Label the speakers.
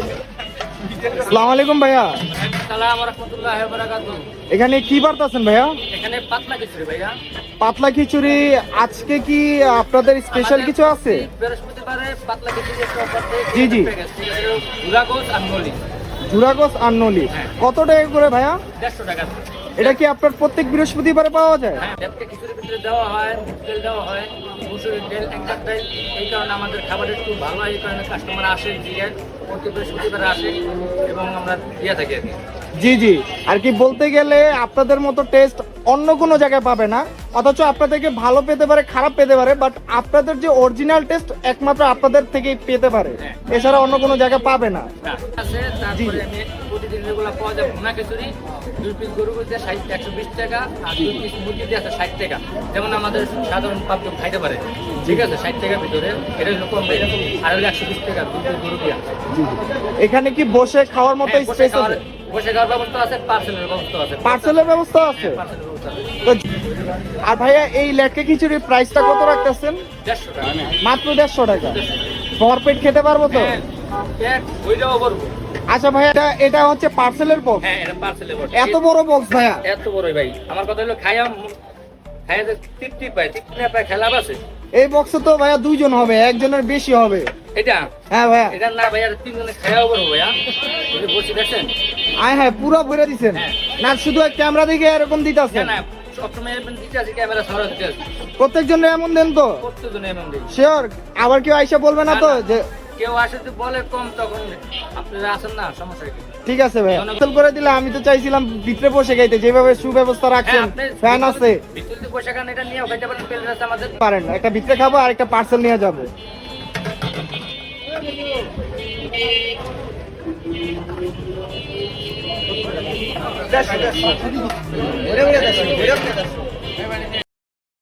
Speaker 1: আসসালামু আলাইকুম ভাইয়া।
Speaker 2: আসসালামু রাহমাতুল্লাহি ওয়া বারাকাতুহু।
Speaker 1: এখানে কি বার্তাছেন ভাইয়া?
Speaker 2: এখানে পাতলা খিচুড়ি ভাইয়া।
Speaker 1: পাতলা খিচুড়ি। আজকে কি আপনাদের স্পেশাল কিছু আছে?
Speaker 2: বৃহস্পতিবারে পাতলা খিচুড়ি একটা অফার দেয়।
Speaker 1: জি জি।
Speaker 2: জুরাগোস আর নলি।
Speaker 1: জুরাগোস আর নলি
Speaker 2: হ্যাঁ।
Speaker 1: কত টাকা করে ভাইয়া?
Speaker 2: 150 টাকা।
Speaker 1: এটা কি আপনার প্রত্যেক বৃহস্পতিবারে পাওয়া যায়?
Speaker 2: হ্যাঁ, একটা খিচুড়ির ভিতরে দেওয়া হয়, তেল দেওয়া হয়, মুসুরির তেল, একটা তেল। এই কারণে আমাদের খাবার একটু ভালো হয়, এই কারণে কাস্টমার আসে, দিয়ে প্রতি বৃহস্পতিবারে আসে এবং আমরা দিয়ে থাকি আর কি।
Speaker 1: জি জি। আর কি বলতে গেলে আপনাদের মতো টেস্ট অন্য কোনো জায়গায় পাবে না, অথচ আপনাদেরকে ভালো পেতে পারে, খারাপ পেতে পারে, বাট আপনাদের যে অরিজিনাল টেস্ট একমাত্র আপনাদের থেকেই পেতে পারে, এছাড়া অন্য কোনো জায়গায় পাবে না।
Speaker 2: আছে তারপরে আমি প্রতিদিন যেগুলো পাওয়া যায় ভুনা খিচুড়ি, 2 পিস গরু দিয়ে 120 টাকা আর 2 পিস মুরগি দিয়ে আছে 60 টাকা। যেমন আমাদের সাধারণ পাবলিক খাইতে পারে, ঠিক আছে, 60 টাকার ভিতরে। এটা হলো কম রেট। আর হলো 120 টাকা 2 পিস গরু দিয়ে।
Speaker 1: জি জি। এখানে কি বসে খাওয়ার মতো স্পেস আছে?
Speaker 2: বসে খাওয়ার ব্যবস্থা আছে, পার্সেলের ব্যবস্থা আছে।
Speaker 1: পার্সেলের ব্যবস্থা আছে?
Speaker 2: পার্সেলের ব্যবস্থা আছে।
Speaker 1: তো আর ভাইয়া এই লেটকে খিচুড়ির প্রাইসটা কত রাখতেছেন?
Speaker 2: 150 টাকা।
Speaker 1: মাত্র 150 টাকা। ভরপেট খেতে পারবো তো?
Speaker 2: হ্যাঁ, পেট ওইটাও বলবো।
Speaker 1: আচ্ছা ভাইয়া, এটা হচ্ছে পার্সেলের বক্স?
Speaker 2: হ্যাঁ, এটা পার্সেলের বক্স।
Speaker 1: এত বড় বক্স ভাইয়া?
Speaker 2: এত বড়ই ভাই। আমার কথা হলো খাইয়া যে তৃপ্তি পায়, তৃপ্তি না পায় খেলাপ আছে।
Speaker 1: এই বক্সে তো ভাইয়া 2 জন হবে, একজনের বেশি হবে।
Speaker 2: এটা
Speaker 1: হ্যাঁ ভাইয়া।
Speaker 2: এটা না ভাইয়া, 3 জনে খাইয়াও বলবো ভাইয়া। যদি বসে দেখছেন।
Speaker 1: আয় হ্যাঁ, পুরো ভরে দিছেন?
Speaker 2: হ্যাঁ।
Speaker 1: না শুধু ক্যামেরা দিকে এরকম দিতেছেন?
Speaker 2: না না, সবসময় এমন দিতে আছে, ক্যামেরা সরা দিতে আছে।
Speaker 1: প্রত্যেকজনের এমন দেন তো?
Speaker 2: প্রত্যেকজনে এমন দিই।
Speaker 1: শিওর? আবার কেউ আইসা বলবে না তো যে?
Speaker 2: কেউ আসে যদি বলে কম, তখন আপনারা আসেন না, সমস্যা কি?
Speaker 1: ঠিক আছে ভাইয়া, ক্যান্সেল করে দিলে। আমি তো চাইছিলাম ভিতরে বসে খাইতে, যেভাবে সুব্যবস্থা রাখছেন, ফ্যান আছে।
Speaker 2: ভিতরে বসে খান, এটা নিয়েও খাইতে পারেন, প্লেট আছে আমাদের।
Speaker 1: পারেন না, একটা ভিতরে খাবো আর একটা পার্সেল নিয়ে যাবো।